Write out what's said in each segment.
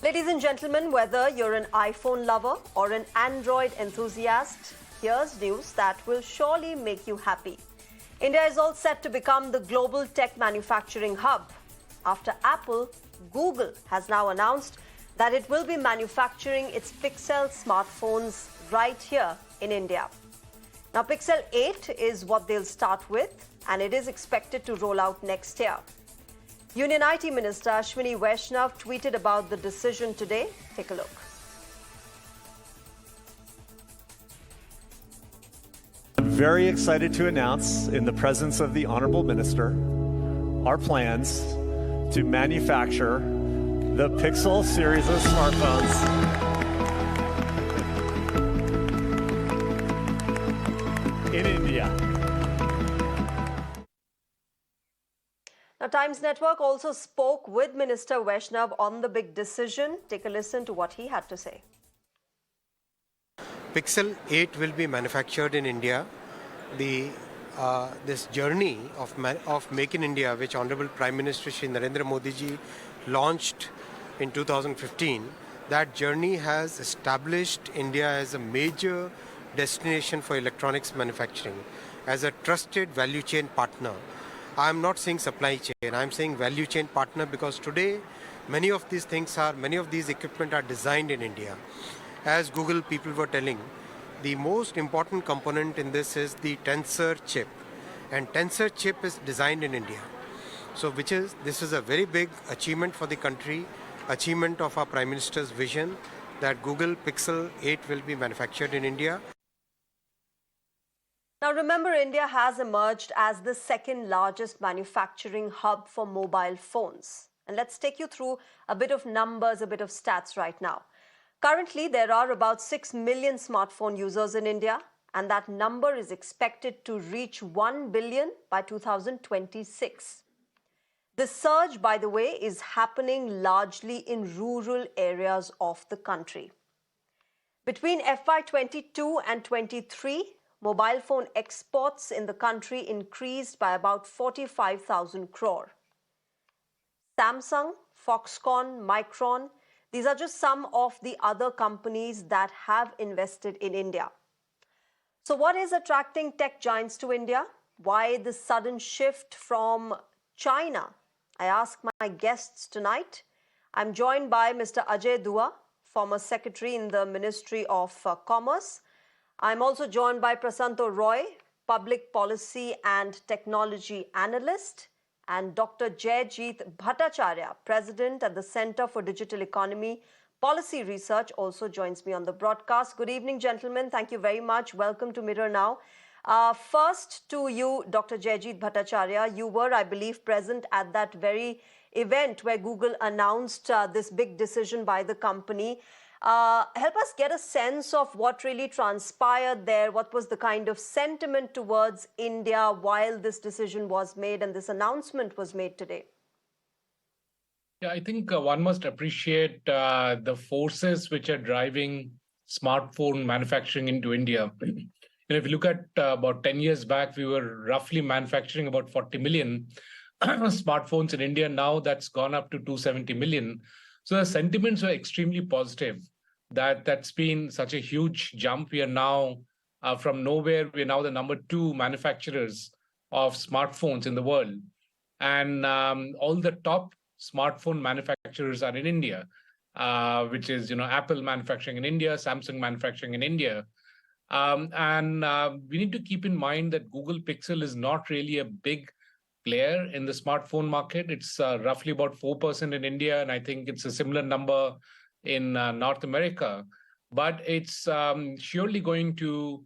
Ladies and gentlemen, whether you're an iPhone lover or an Android enthusiast, here's news that will surely make you happy. India is all set to become the global tech manufacturing hub. After Apple, Google has now announced that it will be manufacturing its Pixel smartphones right here in India. Now, Pixel 8 is what they'll start with, and it is expected to roll out next year. Union IT Minister Ashwini Vaishnaw tweeted about the decision today. Take a look. I'm very excited to announce, in the presence of the Honorable Minister, our plans to manufacture the Pixel series of smartphones in India. Now, Times Network also spoke with Minister Vaishnaw on the big decision. Take a listen to what he had to say. Pixel 8 will be manufactured in India. This journey of Make in India, which Honorable Prime Minister Shri Narendra Modi ji launched in 2015, that journey has established India as a major destination for electronics manufacturing, as a trusted value chain partner. I'm not saying supply chain, I'm saying value chain partner, because today many of these equipment are designed in India. As Google people were telling, the most important component in this is the Tensor chip, and Tensor chip is designed in India. So this is a very big achievement for the country, achievement of our Prime Minister's vision that Google Pixel 8 will be manufactured in India. Now, remember, India has emerged as the second largest manufacturing hub for mobile phones. And let's take you through a bit of numbers, a bit of stats right now. Currently, there are about 6 million smartphone users in India, and that number is expected to reach 1 billion by 2026. The surge, by the way, is happening largely in rural areas of the country. Between FY22 and 23, mobile phone exports in the country increased by about 45,000 crore. Samsung, Foxconn, Micron, these are just some of the other companies that have invested in India. So what is attracting tech giants to India? Why the sudden shift from China? I ask my guests tonight. I'm joined by Mr. Ajay Dua, former secretary in the Ministry of Commerce. I'm also joined by Prasanto Roy, public policy and technology analyst, and Dr. Jaijit Bhattacharya, president at the Center for Digital Economy Policy Research, also joins me on the broadcast. Good evening, gentlemen. Thank you very much. Welcome to Mirror Now. First to you, Dr. Jaijit Bhattacharya. You were, I believe, present at that very event where Google announced this big decision by the company. Help us get a sense of what really transpired there. What was the kind of sentiment towards India while this decision was made and this announcement was made today? Yeah, I think one must appreciate the forces which are driving smartphone manufacturing into India. If you look at about 10 years back, we were roughly manufacturing about 40 million smartphones in India. Now that's gone up to 270 million. So the sentiments were extremely positive. That's been such a huge jump. We are now, from nowhere, we're now the number 2 manufacturers of smartphones in the world. And all the top smartphone manufacturers are in India, which is, Apple manufacturing in India, Samsung manufacturing in India. We need to keep in mind that Google Pixel is not really a big player in the smartphone market. It's roughly about 4% in India, and I think it's a similar number in North America. But it's surely going to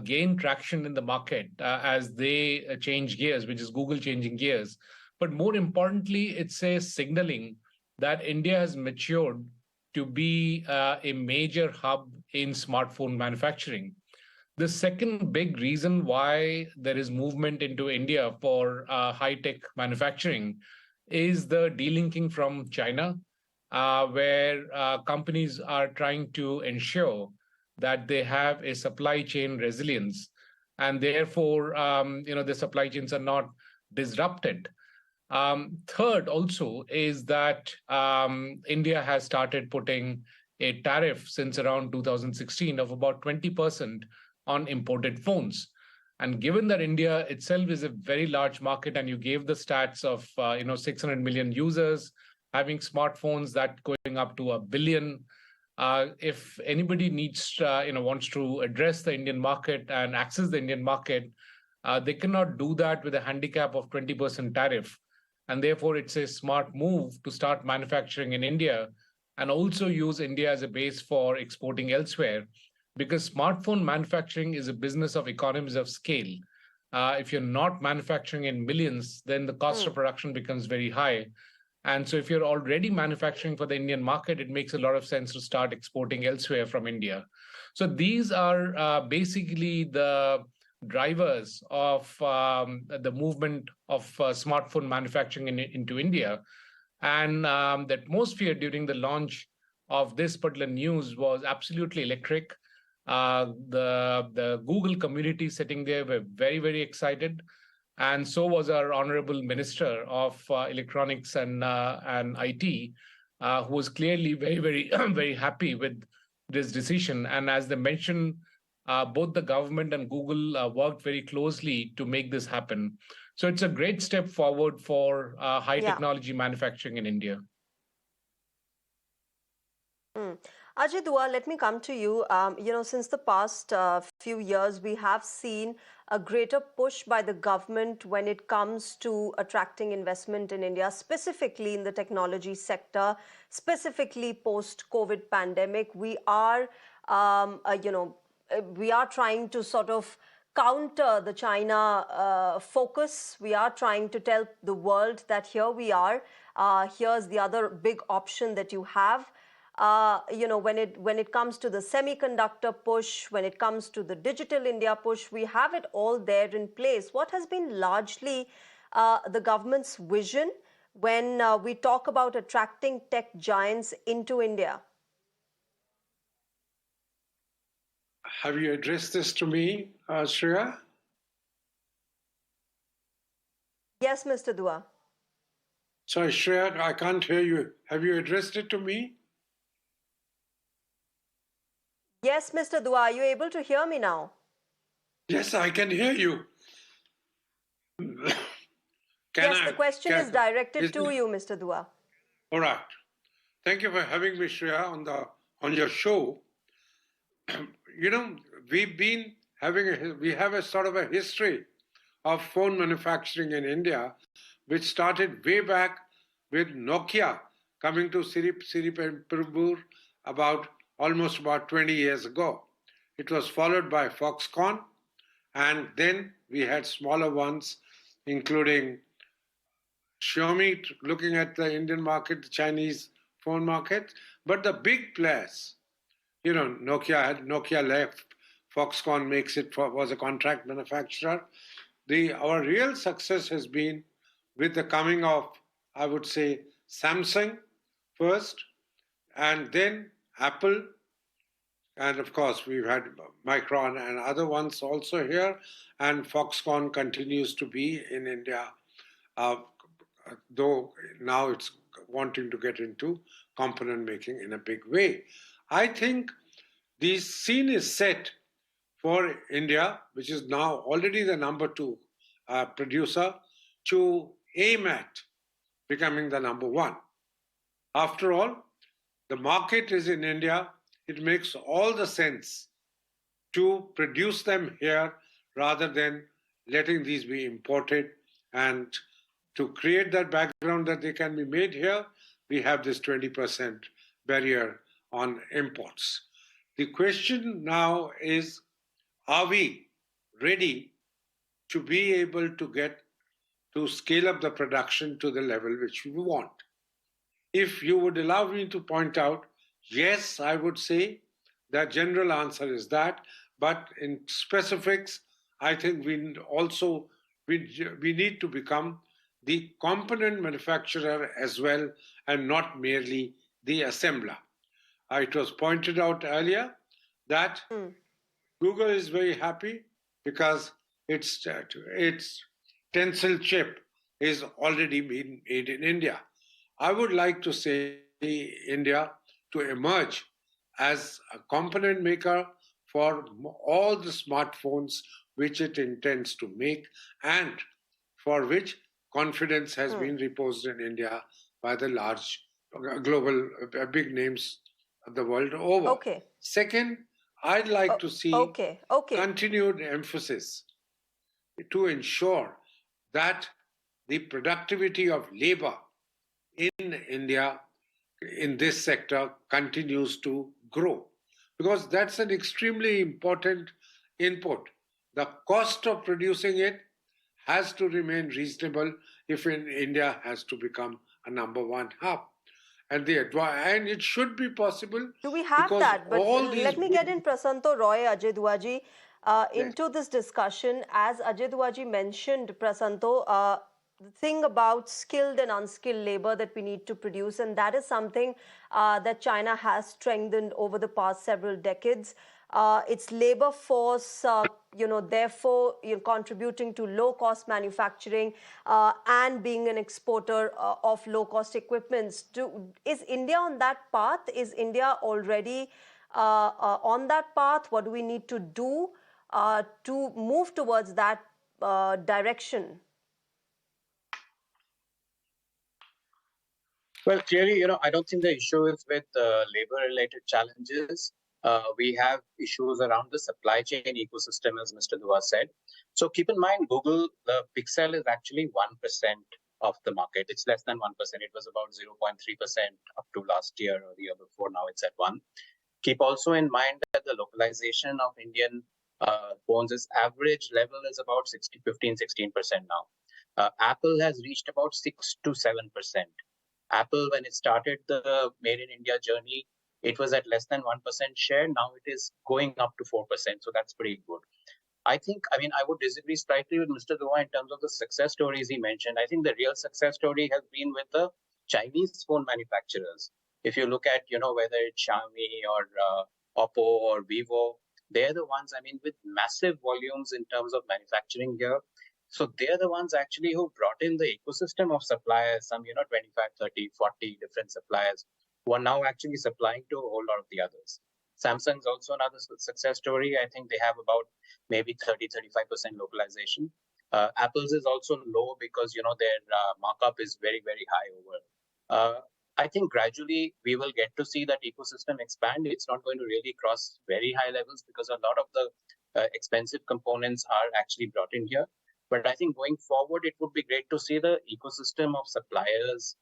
gain traction in the market as they change gears, which is Google changing gears. But more importantly, it's a signaling that India has matured to be a major hub in smartphone manufacturing. The second big reason why there is movement into India for high-tech manufacturing is the delinking from China, where companies are trying to ensure that they have a supply chain resilience, and therefore, the supply chains are not disrupted. Third, also, is that India has started putting a tariff since around 2016 of about 20% on imported phones. And given that India itself is a very large market, and you gave the stats of 600 million users having smartphones, that going up to 1 billion. If anybody wants to address the Indian market and access the Indian market, they cannot do that with a handicap of 20% tariff. And therefore, it's a smart move to start manufacturing in India and also use India as a base for exporting elsewhere, because smartphone manufacturing is a business of economies of scale. If you're not manufacturing in millions, then the cost of production becomes very high. And so if you're already manufacturing for the Indian market, it makes a lot of sense to start exporting elsewhere from India. So these are basically the drivers of the movement of smartphone manufacturing into India. And the atmosphere during the launch of this particular news was absolutely electric. The Google community sitting there were very, very excited. And so was our Honorable Minister of Electronics and IT, who was clearly very, very, very happy with this decision. And as they mentioned, both the government and Google worked very closely to make this happen. So it's a great step forward for high technology manufacturing in India. Ajay Dua, let me come to you. Since the past few years, we have seen a greater push by the government when it comes to attracting investment in India, specifically in the technology sector, specifically post-COVID pandemic. We are trying to sort of counter the China focus. We are trying to tell the world that here we are. Here's the other big option that you have. When it comes to the semiconductor push, when it comes to the digital India push, we have it all there in place. What has been largely the government's vision when we talk about attracting tech giants into India? Have you addressed this to me, Shreya? Yes, Mr. Dua. Sorry, Shreya, I can't hear you. Have you addressed it to me? Yes, Mr. Dua, are you able to hear me now? Yes, I can hear you. The question is directed to you, Mr. Dua. All right. Thank you for having me, Shreya, on your show. We have a sort of a history of phone manufacturing in India, which started way back with Nokia coming to Siripur almost about 20 years ago. It was followed by Foxconn, and then we had smaller ones, including Xiaomi, looking at the Indian market, the Chinese phone market. But the big players, Nokia left, Foxconn was a contract manufacturer. Our real success has been with the coming of, I would say, Samsung first, and then Apple, and of course we've had Micron and other ones also here, and Foxconn continues to be in India, though now it's wanting to get into component making in a big way. I think the scene is set for India, which is now already the number 2 producer, to aim at becoming the number 1. After all, the market is in India. It makes all the sense to produce them here rather than letting these be imported. And to create that background that they can be made here, we have this 20% barrier on imports. The question now is, are we ready to be able to scale up the production to the level which we want? If you would allow me to point out, yes, I would say the general answer is that, but in specifics, I think we need to become the component manufacturer as well, and not merely the assembler. It was pointed out earlier that Google is very happy because its Tensile chip is already being made in India. I would like to see India to emerge as a component maker for all the smartphones which it intends to make and for which confidence has been reposed in India by the large global big names the world over. Okay. Second, I'd like to see Okay. continued emphasis to ensure that the productivity of labor in India in this sector continues to grow because that's an extremely important input. The cost of producing it has to remain reasonable if India has to become a number one hub. And it should be possible. Do we have because that? But all these let me get in Prasanto Roy, Ajay Duaji, into this discussion. As Ajay Duaji mentioned, Prasanto, the thing about skilled and unskilled labor that we need to produce, and that is something that China has strengthened over the past several decades. Its labor force, therefore, contributing to low-cost manufacturing and being an exporter of low-cost equipments. Is India on that path? Is India already on that path? What do we need to do to move towards that direction? Well, clearly, I don't think the issue is with labor-related challenges. We have issues around the supply chain ecosystem, as Mr. Dua said. So keep in mind, Google, the Pixel is actually 1% of the market. It's less than 1%. It was about 0.3% up to last year or the year before. Now it's at 1%. Keep also in mind that the localization of Indian phones' average level is about 16% now. Apple has reached about 6 to 7%. Apple, when it started the Made in India journey, it was at less than 1% share. Now it is going up to 4%. So that's pretty good. I would disagree slightly with Mr. Dua in terms of the success stories he mentioned. I think the real success story has been with the Chinese phone manufacturers. If you look at, whether it's Xiaomi or Oppo or Vivo, they're the ones, with massive volumes in terms of manufacturing here. So they're the ones actually who brought in the ecosystem of suppliers, some, 25, 30, 40 different suppliers who are now actually supplying to a whole lot of the others. Samsung's also another success story. I think they have about maybe 30-35% localization. Apple's is also low because, their markup is very, very high over. I think gradually we will get to see that ecosystem expand. It's not going to really cross very high levels because a lot of the expensive components are actually brought in here. But I think going forward, it would be great to see the ecosystem of suppliers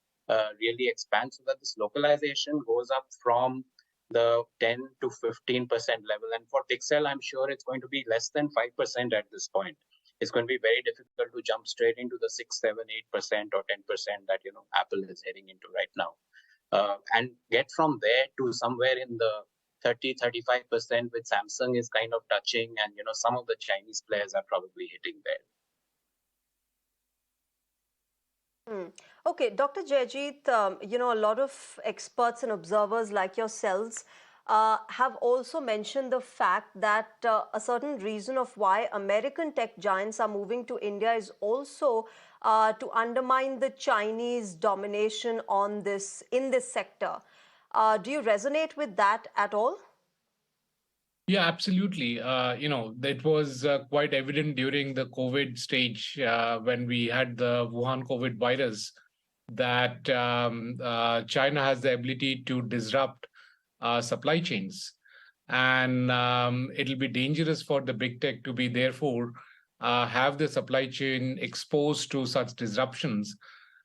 really expand so that this localization goes up from the 10 to 15% level. And for Pixel, I'm sure it's going to be less than 5% at this point. It's going to be very difficult to jump straight into the 6, 7, 8% or 10% that Apple is heading into right now. And get from there to somewhere in the 30-35% with Samsung is kind of touching, and some of the Chinese players are probably hitting there. Okay, Dr. Jaijit, a lot of experts and observers like yourselves have also mentioned the fact that a certain reason of why American tech giants are moving to India is also to undermine the Chinese domination in this sector. Do you resonate with that at all? Yeah, absolutely. It was quite evident during the COVID stage when we had the Wuhan COVID virus that China has the ability to disrupt supply chains. And it'll be dangerous for the big tech to be, therefore, have the supply chain exposed to such disruptions.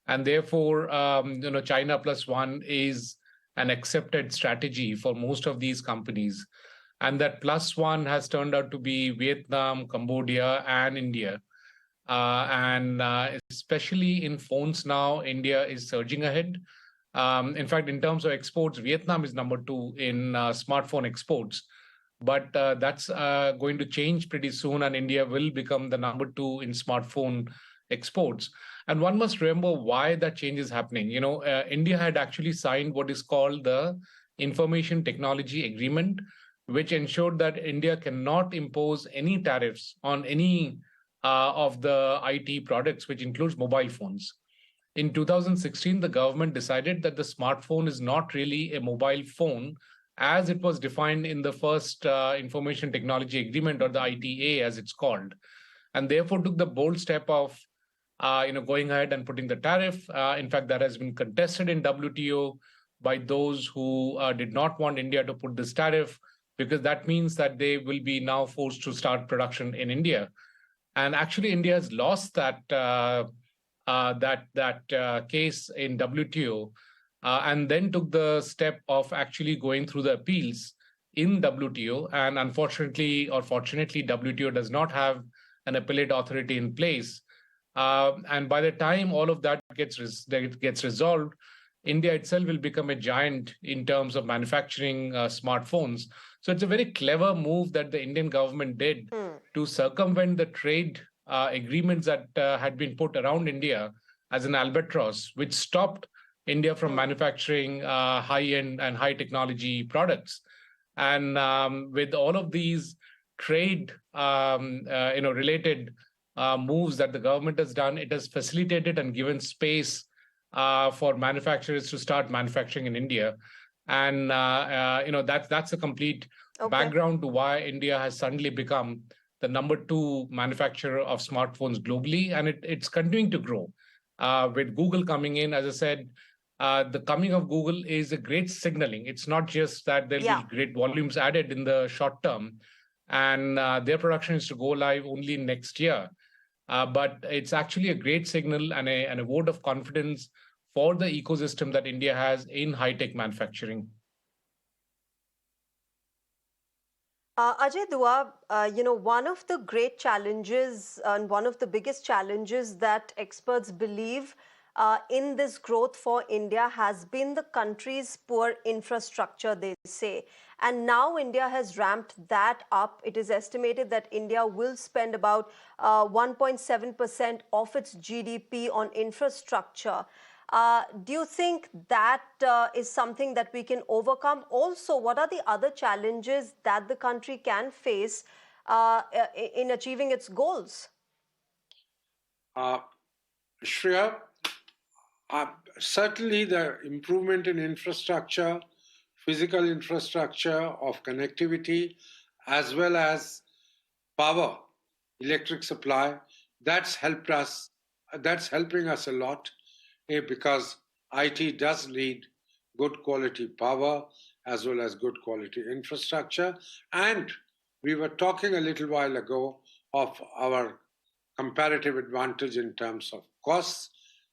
And therefore, China plus one is an accepted strategy for most of these companies. And that plus one has turned out to be Vietnam, Cambodia, and India. Especially in phones now, India is surging ahead. In fact, in terms of exports, Vietnam is number 2 in smartphone exports. But that's going to change pretty soon, and India will become the number 2 in smartphone exports. And one must remember why that change is happening. India had actually signed what is called the Information Technology Agreement, which ensured that India cannot impose any tariffs on any of the IT products, which includes mobile phones. In 2016, the government decided that the smartphone is not really a mobile phone as it was defined in the first Information Technology Agreement, or the ITA as it's called, and therefore took the bold step of going ahead and putting the tariff. In fact, that has been contested in WTO by those who did not want India to put this tariff, because that means that they will be now forced to start production in India. And actually, India has lost that case in WTO, and then took the step of actually going through the appeals in WTO. And unfortunately, or fortunately, WTO does not have an appellate authority in place. And by the time all of that gets resolved, India itself will become a giant in terms of manufacturing smartphones. So it's a very clever move that the Indian government did to circumvent the trade agreements that had been put around India as an albatross, which stopped India from manufacturing high-end and high-technology products. And with all of these trade related moves that the government has done, it has facilitated and given space for manufacturers to start manufacturing in India. And that's a complete background to why India has suddenly become the number 2 manufacturer of smartphones globally, and it's continuing to grow. With Google coming in, as I said, the coming of Google is a great signaling. It's not just that there'll be great volumes added in the short term, and their production is to go live only next year. But it's actually a great signal and a vote of confidence for the ecosystem that India has in high-tech manufacturing. Ajay Dua, one of the great challenges and one of the biggest challenges that experts believe in this growth for India has been the country's poor infrastructure, they say. And now India has ramped that up. It is estimated that India will spend about 1.7% of its GDP on infrastructure. Do you think that is something that we can overcome? Also, what are the other challenges that the country can face in achieving its goals? Shreya, certainly the improvement in infrastructure, physical infrastructure of connectivity, as well as power, electric supply, that's helped us. That's helping us a lot. Because IT does need good quality power as well as good quality infrastructure. And we were talking a little while ago of our comparative advantage in terms of costs.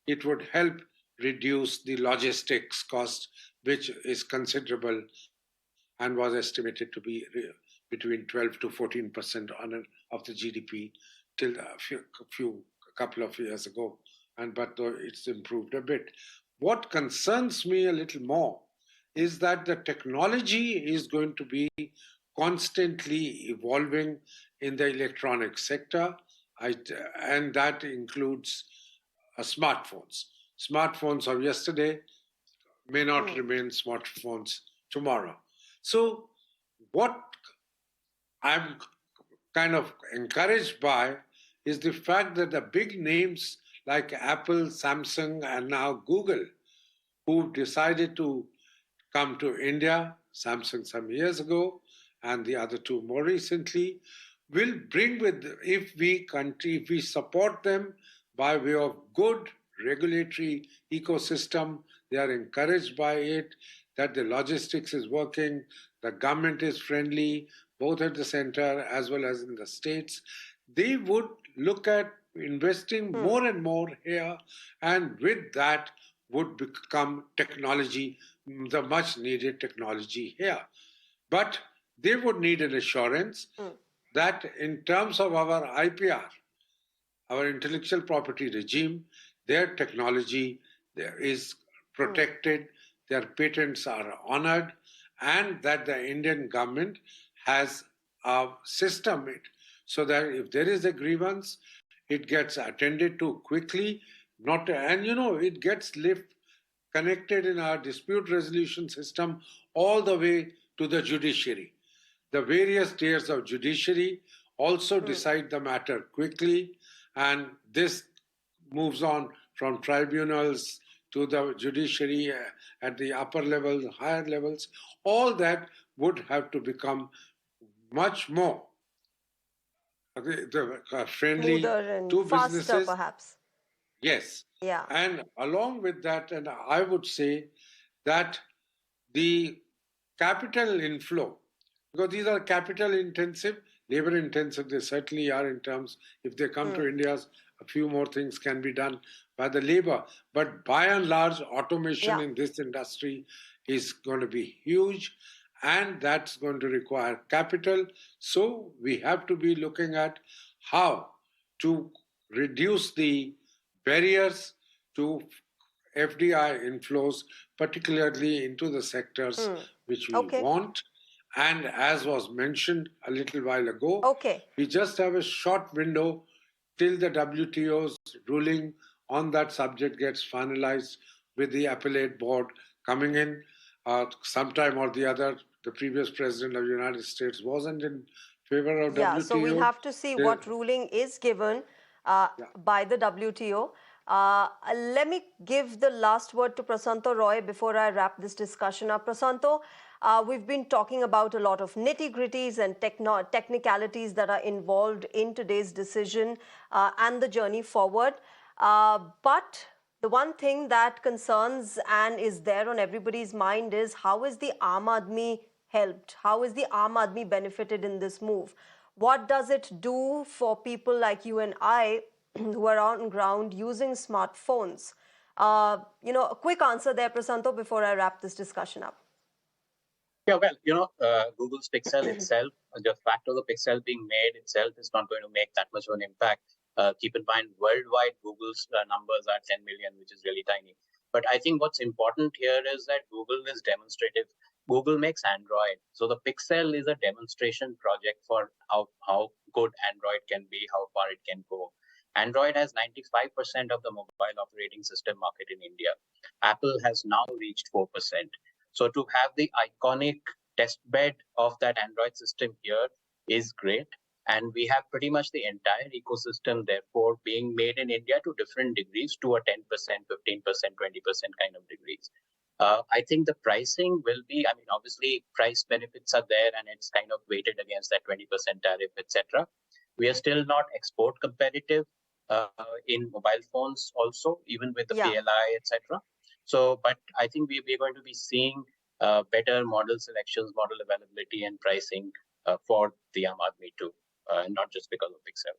It would help reduce the logistics cost, which is considerable and was estimated to be between 12 to 14% of the GDP till a couple of years ago. But it's improved a bit. What concerns me a little more is that the technology is going to be constantly evolving in the electronic sector, and that includes smartphones. Smartphones of yesterday may not remain smartphones tomorrow. So what I'm kind of encouraged by is the fact that the big names like Apple, Samsung, and now Google, who decided to come to India, Samsung some years ago, and the other two more recently, will bring with, if we support them by way of good regulatory ecosystem, they are encouraged by it, that the logistics is working, the government is friendly, both at the center as well as in the states, they would look at investing more and more here, and with that would become technology, the much needed technology here. But they would need an assurance that in terms of our IPR, our intellectual property regime, their technology is protected, their patents are honored, and that the Indian government has a system so that if there is a grievance, it gets attended to quickly, it gets connected in our dispute resolution system all the way to the judiciary. The various tiers of judiciary also decide the matter quickly, and this moves on from tribunals to the judiciary at the upper levels, higher levels. All that would have to become much more friendly Smoother and to faster, businesses. perhaps. Yes. Yeah. And along with that, and I would say that the capital inflow, because these are capital intensive, labor intensive, they certainly are in terms, if they come to India, a few more things can be done by the labor. But by and large, automation Yeah. in this industry is going to be huge, and that's going to require capital. So we have to be looking at how to reduce the barriers to FDI inflows, particularly into the sectors which we Okay. want. And as was mentioned a little while ago, Okay. we just have a short window till the WTO's ruling on that subject gets finalized, with the appellate board coming in sometime or the other. The previous president of the United States wasn't in favor of Yeah, so we'll WTO. have to see what ruling is given by the WTO. Let me give the last word to Prasanto Roy before I wrap this discussion up. Prasanto, we've been talking about a lot of nitty-gritties and technicalities that are involved in today's decision and the journey forward. But the one thing that concerns and is there on everybody's mind is, how is the Aam Aadmi helped? How is the Aam Aadmi benefited in this move? What does it do for people like you and I who are on ground using smartphones? A quick answer there, Prasanto, before I wrap this discussion up. Yeah, well, Google's Pixel itself, the fact of the Pixel being made itself is not going to make that much of an impact. Keep in mind, worldwide, Google's numbers are 10 million, which is really tiny. But I think what's important here is that Google is demonstrative. Google makes Android. So the Pixel is a demonstration project for how good Android can be, how far it can go. Android has 95% of the mobile operating system market in India. Apple has now reached 4%. So to have the iconic test bed of that Android system here is great. And we have pretty much the entire ecosystem, therefore, being made in India to different degrees, to a 10%, 15%, 20% kind of degrees. I think the pricing will be, obviously price benefits are there and it's kind of weighted against that 20% tariff, etc. We are still not export competitive in mobile phones also, even with the PLI, etc. So, but I think we're going to be seeing better model selections, model availability, and pricing for the Aam Aadmi too, not just because of Pixel.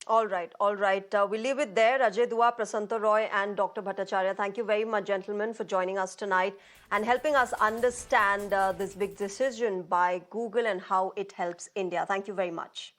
All right, all right. We'll leave it there. Ajay Dua, Prasanto Roy, and Dr. Bhattacharya, thank you very much, gentlemen, for joining us tonight and helping us understand this big decision by Google and how it helps India. Thank you very much.